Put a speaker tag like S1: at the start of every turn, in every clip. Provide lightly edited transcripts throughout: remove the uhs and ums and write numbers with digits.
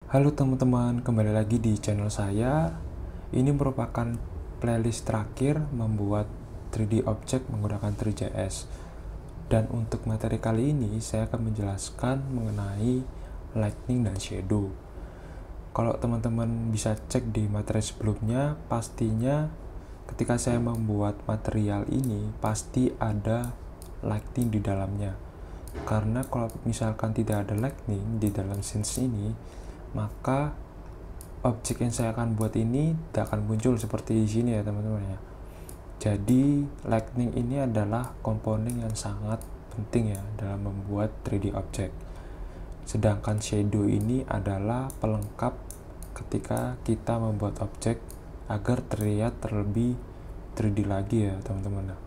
S1: Halo teman-teman, kembali lagi di channel saya. Ini merupakan playlist terakhir membuat 3D object menggunakan 3JS. Dan untuk materi kali ini, saya akan menjelaskan mengenai lightning dan shadow. Kalau teman-teman bisa cek di materi sebelumnya, pastinya ketika saya membuat material ini, pasti ada lightning di dalamnya. Karena kalau misalkan tidak ada lightning di dalam scenes ini, maka objek yang saya akan buat ini tidak akan muncul seperti di sini ya teman-teman ya. Jadi lightning ini adalah komponen yang sangat penting ya dalam membuat 3D object. Sedangkan shadow ini adalah pelengkap ketika kita membuat objek agar terlihat terlebih 3D lagi ya teman-teman.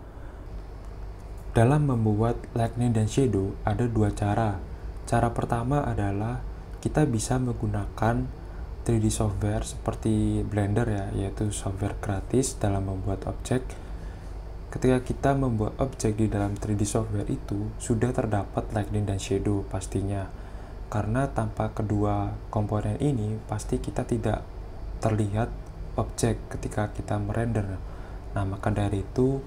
S1: Dalam membuat lightning dan shadow ada dua cara. Cara pertama adalah kita bisa menggunakan 3D software seperti Blender ya, yaitu software gratis dalam membuat objek. Ketika kita membuat objek di dalam 3D software itu sudah terdapat lightning dan shadow pastinya. Karena tanpa kedua komponen ini pasti kita tidak terlihat objek ketika kita merender. Nah, maka dari itu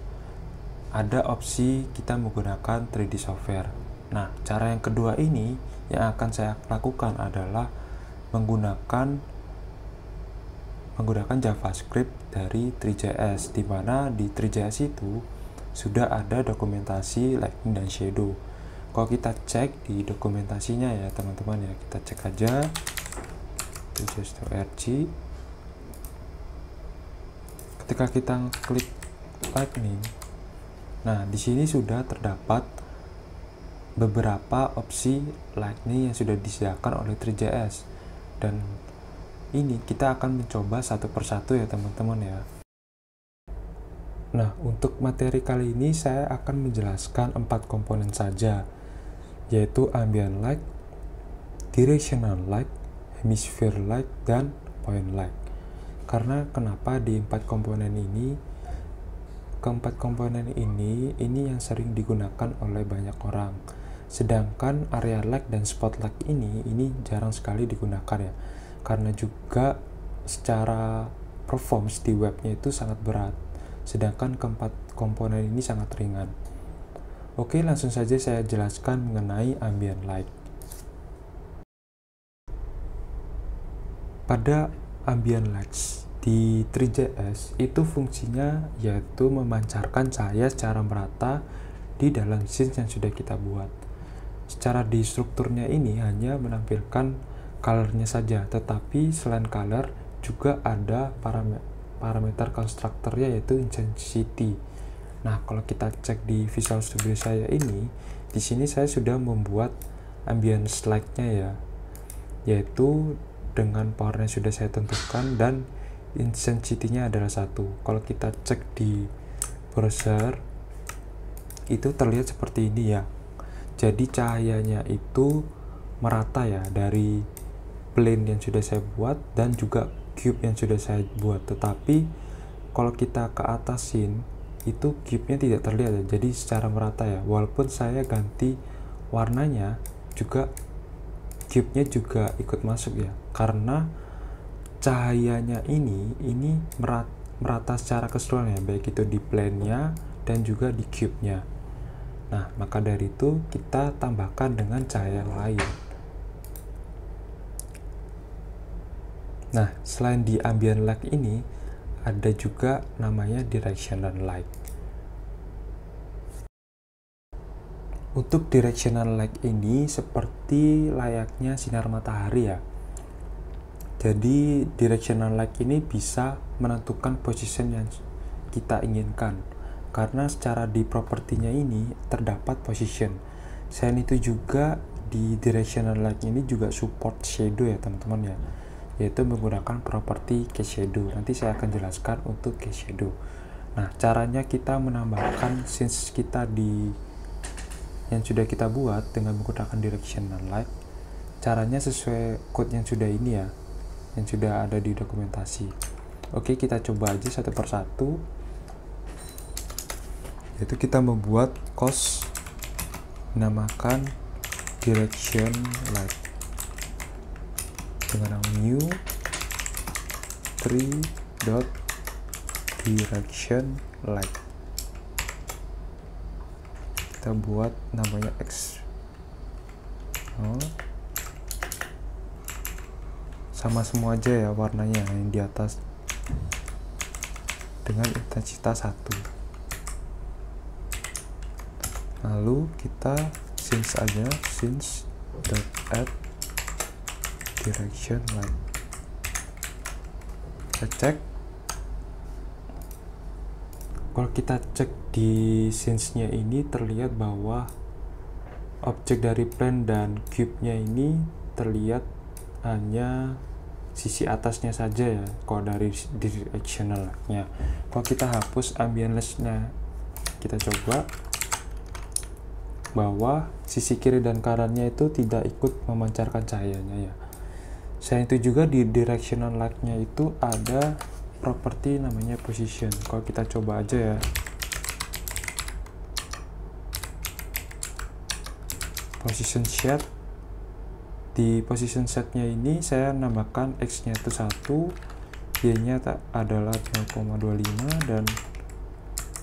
S1: ada opsi kita menggunakan 3D software. Nah, cara yang kedua ini yang akan saya lakukan adalah menggunakan JavaScript dari 3JS, di mana di 3JS itu sudah ada dokumentasi lightning dan shadow. Kalau kita cek di dokumentasinya ya teman-teman ya, kita cek aja 3js.org. Ketika kita klik lightning, nah, di sini sudah terdapat beberapa opsi lightning yang sudah disediakan oleh 3JS. Dan ini kita akan mencoba satu persatu ya teman-teman ya. Nah, untuk materi kali ini saya akan menjelaskan 4 komponen saja, yaitu ambient light, directional light, hemisphere light, dan point light. Karena kenapa di 4 komponen ini? Keempat komponen ini yang sering digunakan oleh banyak orang. Sedangkan area light dan spotlight ini jarang sekali digunakan ya. Karena juga secara performance di webnya itu sangat berat. Sedangkan keempat komponen ini sangat ringan. Oke, langsung saja saya jelaskan mengenai ambient light. Pada ambient light di 3JS itu fungsinya yaitu memancarkan cahaya secara merata di dalam scene yang sudah kita buat. Secara di strukturnya ini hanya menampilkan colornya saja, tetapi selain color juga ada parameter konstruktornya yaitu intensity. Nah, kalau kita cek di Visual Studio saya ini, di sini saya sudah membuat ambient light-nya ya, yaitu dengan powernya sudah saya tentukan dan intensity-nya adalah 1. Kalau kita cek di browser itu terlihat seperti ini ya. Jadi cahayanya itu merata ya dari plane yang sudah saya buat dan juga cube yang sudah saya buat. Tetapi kalau kita ke atasin itu cube-nya tidak terlihat ya. Jadi secara merata ya. Walaupun saya ganti warnanya juga cube-nya juga ikut masuk ya. Karena cahayanya ini merata secara keseluruhan ya, baik itu di plane-nya dan juga di cube-nya. Nah, maka dari itu kita tambahkan dengan cahaya yang lain. Nah, selain di ambient light ini ada juga namanya directional light. Untuk directional light ini seperti layaknya sinar matahari ya. Jadi directional light ini bisa menentukan position yang kita inginkan, karena secara di propertinya ini terdapat position. Selain itu juga di directional light ini juga support shadow ya teman-teman ya, yaitu menggunakan properti case shadow. Nanti saya akan jelaskan untuk case shadow. Nah, caranya kita menambahkan scenes kita di yang sudah kita buat dengan menggunakan directional light. Caranya sesuai code yang sudah ini ya, yang sudah ada di dokumentasi. Oke, kita coba aja satu persatu. Yaitu kita membuat cos dinamakan direction light. dengan nama new tree.direction light. Kita buat namanya X. Sama semua aja ya warnanya yang di atas, dengan intensitas 1. Lalu kita since aja, since.add direction light. Kita cek. Kalau kita cek di since-nya ini, terlihat bahwa objek dari plane dan cube-nya ini terlihat hanya sisi atasnya saja ya, kalau dari directional-nya. Kalau kita hapus ambience-nya, kita coba bahwa sisi kiri dan kanannya itu tidak ikut memancarkan cahayanya ya. Selain itu juga di directional light-nya itu ada properti namanya position. Kalau kita coba aja ya, position set. Di position setnya ini saya nambahkan X-nya itu 1, Y-nya adalah 0,25 dan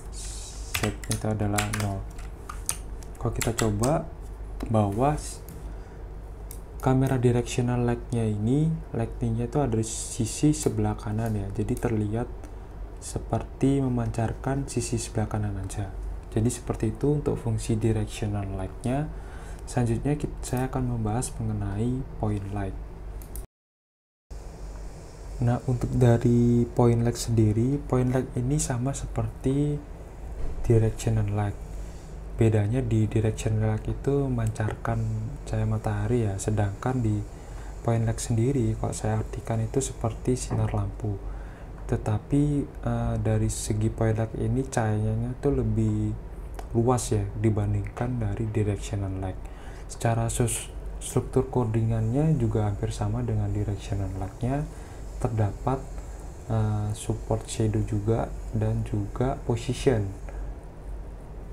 S1: Z-nya itu adalah 0. Kalau kita coba bahwa kamera directional light-nya ini, lighting-nya itu ada di sisi sebelah kanan ya, jadi terlihat seperti memancarkan sisi sebelah kanan aja. Jadi seperti itu untuk fungsi directional light-nya. Selanjutnya saya akan membahas mengenai point light. Nah, untuk dari point light sendiri, point light ini sama seperti directional light. Bedanya di directional light itu memancarkan cahaya matahari ya, sedangkan di point light sendiri kalau saya artikan itu seperti sinar lampu. Tetapi dari segi point light ini cahayanya itu lebih luas ya dibandingkan dari directional light. Secara struktur codingannya juga hampir sama dengan directional light-nya. Terdapat support shadow juga dan juga position,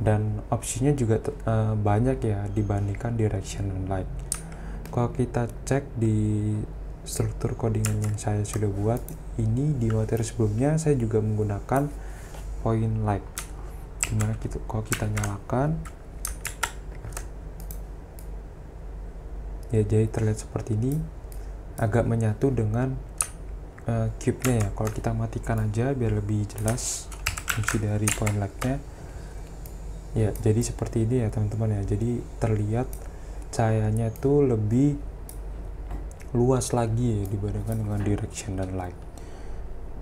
S1: dan opsinya juga banyak ya dibandingkan directional light. Kalau kita cek di struktur codingan yang saya sudah buat ini, di materi sebelumnya saya juga menggunakan point light, dimana kalau kita nyalakan ya, jadi terlihat seperti ini, agak menyatu dengan cube-nya ya. Kalau kita matikan aja biar lebih jelas fungsi dari point light-nya ya, jadi seperti ini ya teman-teman ya. Jadi terlihat cahayanya itu lebih luas lagi ya dibandingkan dengan directional light.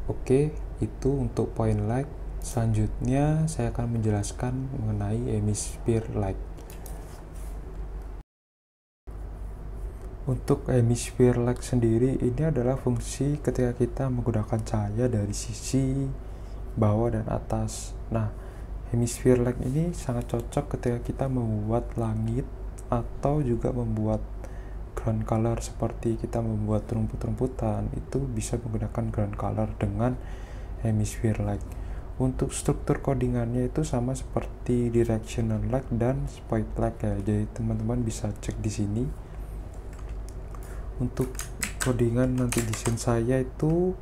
S1: Oke, itu untuk point light. Selanjutnya saya akan menjelaskan mengenai hemisphere light. Untuk hemisphere light sendiri, ini adalah fungsi ketika kita menggunakan cahaya dari sisi bawah dan atas. Nah, hemisphere light ini sangat cocok ketika kita membuat langit atau juga membuat ground color, seperti kita membuat rumput-rumputan, itu bisa menggunakan ground color dengan hemisphere light. Untuk struktur codingannya itu sama seperti directional light dan spotlight ya. Jadi teman-teman bisa cek di sini. Untuk codingan nanti desain saya itu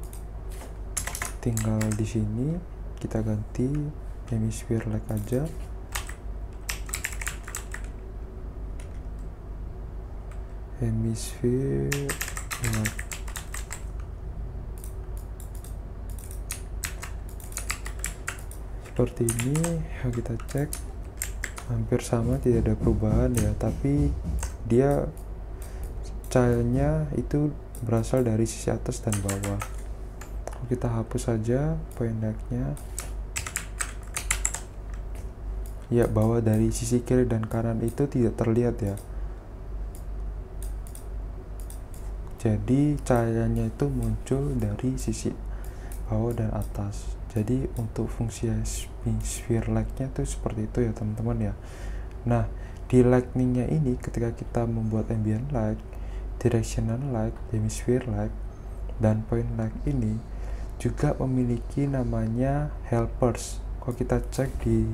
S1: tinggal di sini kita ganti hemisphere light aja. Hemisphere light. Seperti ini, kita cek hampir sama, tidak ada perubahan ya, tapi dia cahayanya itu berasal dari sisi atas dan bawah. Kita hapus saja point light-nya ya, bahwa dari sisi kiri dan kanan itu tidak terlihat ya, jadi cahayanya itu muncul dari sisi bawah dan atas. Jadi untuk fungsi hemisphere light-nya itu seperti itu ya teman-teman ya. Nah, di lightning-nya ini ketika kita membuat ambient light, directional light, hemisphere light, dan point light ini juga memiliki namanya helpers. Kalau kita cek di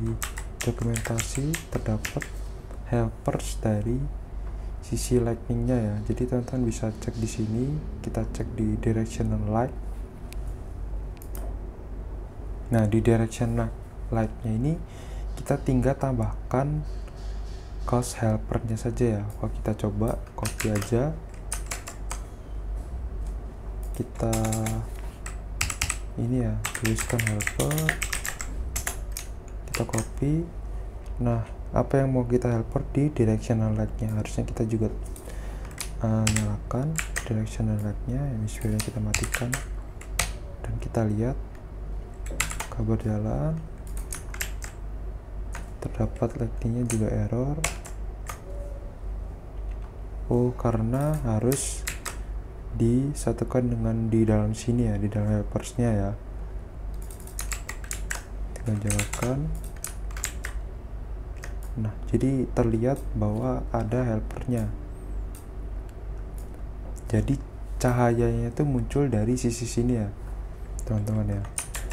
S1: dokumentasi, terdapat helpers dari sisi lightningnya ya. Jadi teman-teman bisa cek di sini, kita cek di directional light. Nah, di directional lightnya ini kita tinggal tambahkan cause helpernya saja ya. Kalau kita coba copy aja, kita ini ya, tuliskan helper, kita copy. Nah, apa yang mau kita helper di directional lightnya, harusnya kita juga nyalakan directional lightnya, hemisphere kita matikan, dan kita lihat kabel jalan, terdapat lightingnya juga error. Oh, karena harus disatukan dengan di dalam sini ya, di dalam helpersnya ya. Tinggal jalankan. Nah, jadi terlihat bahwa ada helpernya. Jadi cahayanya itu muncul dari sisi sini ya, teman-teman ya.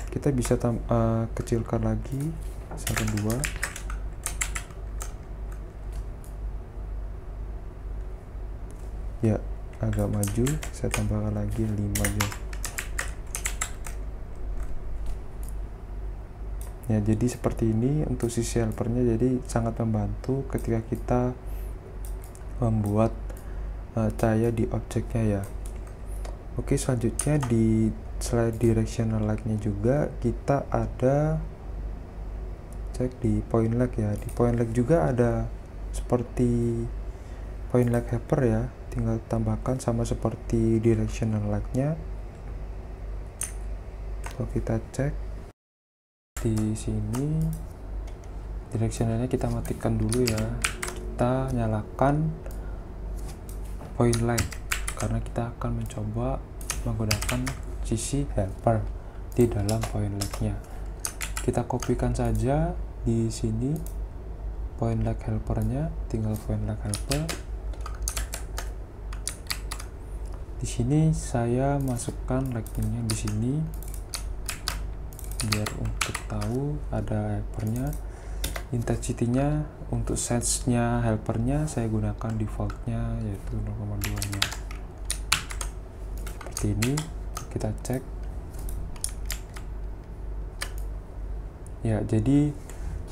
S1: Kita bisa kecilkan lagi 1, 2. Ya, agak maju, saya tambahkan lagi 5 aja. Ya, jadi seperti ini untuk sisi helpernya, jadi sangat membantu ketika kita membuat cahaya di objeknya ya. Oke, selanjutnya di slide directional lightnya juga kita ada cek di point light ya. Di point light juga ada seperti point light helper ya, tinggal tambahkan sama seperti directional lightnya. Kalau kita cek di sini, directionalnya kita matikan dulu ya, kita nyalakan point light karena kita akan mencoba menggunakan sisi helper di dalam point light-nya. Kita kopikan saja di sini point light helpernya, tinggal point light helper. Di sini saya masukkan lightingnya di sini biar untuk tahu ada helpernya. Intensity-nya untuk sense-nya helpernya saya gunakan default-nya yaitu 0,2 nya. Seperti ini, kita cek ya. Jadi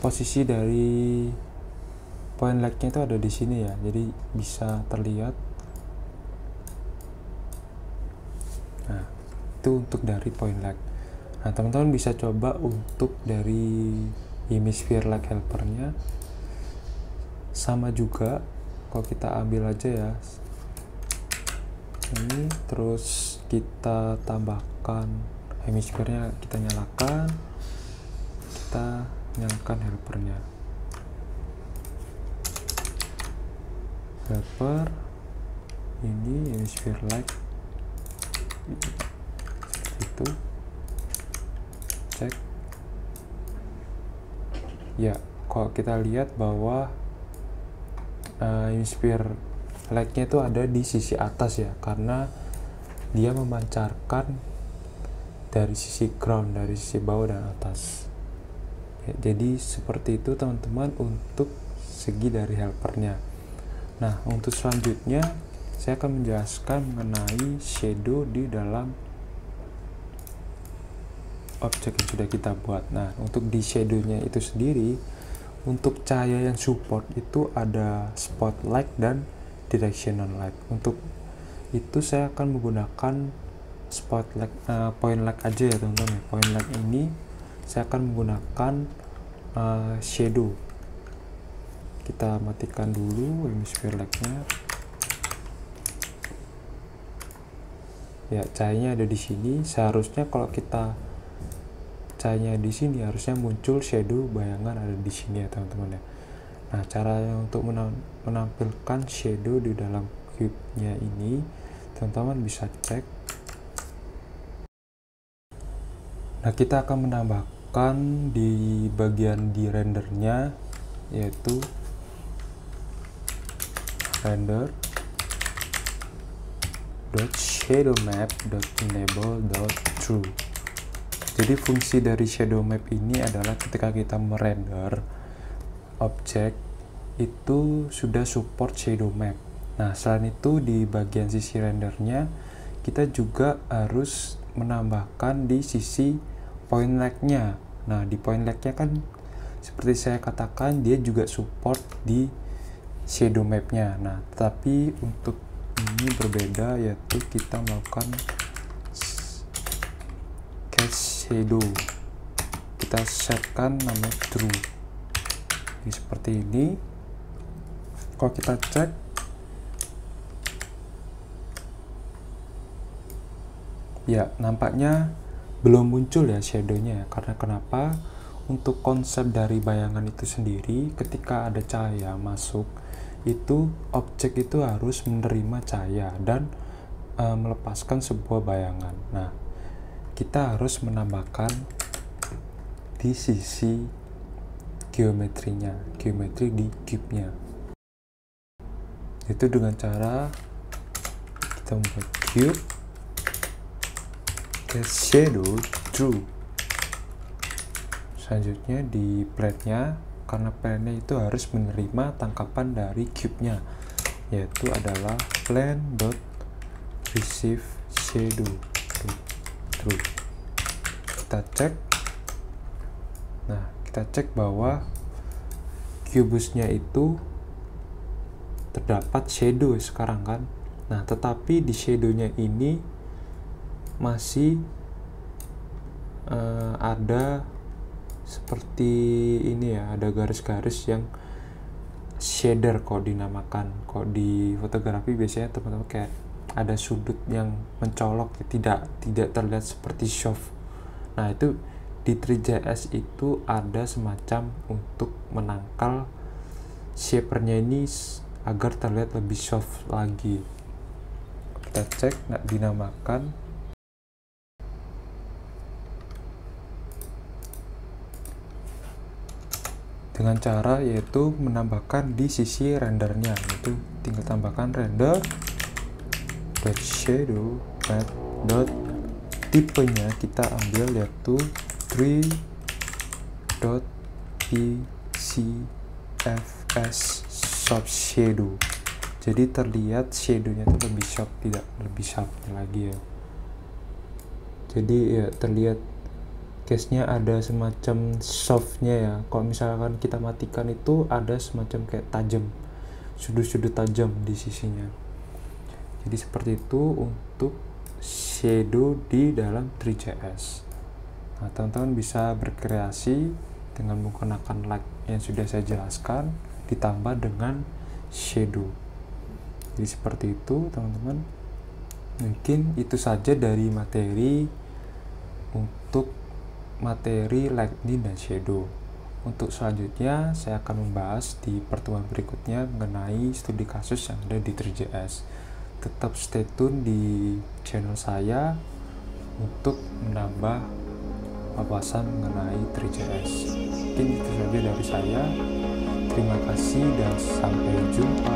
S1: posisi dari point light-nya itu ada di sini ya, jadi bisa terlihat. Nah, itu untuk dari point light. Nah, teman-teman bisa coba untuk dari hemisphere light helpernya sama juga. Kalau kita ambil aja ya ini, terus kita tambahkan hemisphere-nya, kita nyalakan, kita nyalakan helpernya. Helper ini hemisphere light seperti itu. Cek ya, kalau kita lihat bahwa hemisphere light-nya itu ada di sisi atas ya, karena dia memancarkan dari sisi ground, dari sisi bawah dan atas ya. Jadi seperti itu teman-teman untuk segi dari helpernya. Nah, untuk selanjutnya saya akan menjelaskan mengenai shadow di dalam objek yang sudah kita buat. Nah, untuk di shadownya itu sendiri, untuk cahaya yang support itu ada spotlight dan directional light. Untuk itu saya akan menggunakan spotlight, point light aja ya teman-teman. Point light ini saya akan menggunakan shadow. Kita matikan dulu hemisphere light-nya. Ya, cahayanya ada di sini. Seharusnya kalau kita cahayanya di sini, harusnya muncul shadow bayangan ada di sini ya teman-teman ya. Nah, caranya untuk menampilkan shadow di dalam cube-nya ini, teman-teman bisa cek. Nah, kita akan menambahkan di bagian di rendernya, yaitu render.shadowmap.enable.true. Jadi fungsi dari shadow map ini adalah ketika kita merender objek itu sudah support shadow map. Nah, selain itu di bagian sisi rendernya kita juga harus menambahkan di sisi point lag-nya. Nah, di point lag-nya kan seperti saya katakan dia juga support di shadow map-nya. Nah, tapi untuk ini berbeda, yaitu kita melakukan cast shadow. Kita setkan namanya true. Jadi seperti ini. Kalau kita cek, ya nampaknya belum muncul ya shadownya. Karena kenapa? Untuk konsep dari bayangan itu sendiri, ketika ada cahaya masuk, itu objek itu harus menerima cahaya dan melepaskan sebuah bayangan. Nah, kita harus menambahkan di sisi geometri di cube-nya. Itu dengan cara kita membuat cube cast shadow true. Selanjutnya di plane-nya, karena plane-nya itu harus menerima tangkapan dari cube-nya, yaitu adalah plane.receive shadow true. Kita cek. Nah, kita cek bahwa kubusnya itu terdapat shadow sekarang kan. Nah, tetapi di shadownya ini masih ada seperti ini ya, ada garis-garis yang shader kok dinamakan. Kok di fotografi biasanya teman-teman kayak ada sudut yang mencolok, tidak terlihat seperti soft. Nah, itu di 3JS itu ada semacam untuk menangkal shapernya ini agar terlihat lebih soft lagi. Kita cek, nggak dinamakan. Dengan cara yaitu menambahkan di sisi rendernya, yaitu tinggal tambahkan render shadow tipenya kita ambil yaitu 3.pcfs soft shadow. Jadi terlihat shadownya itu lebih soft, tidak lebih sharp lagi ya. Jadi ya terlihat case-nya ada semacam softnya ya. Kalau misalkan kita matikan itu ada semacam kayak tajam, sudut-sudut tajam di sisinya. Jadi seperti itu untuk shadow di dalam 3JS. Nah, teman-teman bisa berkreasi dengan menggunakan light yang sudah saya jelaskan ditambah dengan shadow. Jadi seperti itu teman-teman. Mungkin itu saja dari materi untuk materi lightning dan shadow. Untuk selanjutnya saya akan membahas di pertemuan berikutnya mengenai studi kasus yang ada di 3JS. Tetap stay tune di channel saya untuk menambah wawasan mengenai 3JS. Mungkin itu saja dari saya. Terima kasih dan sampai jumpa.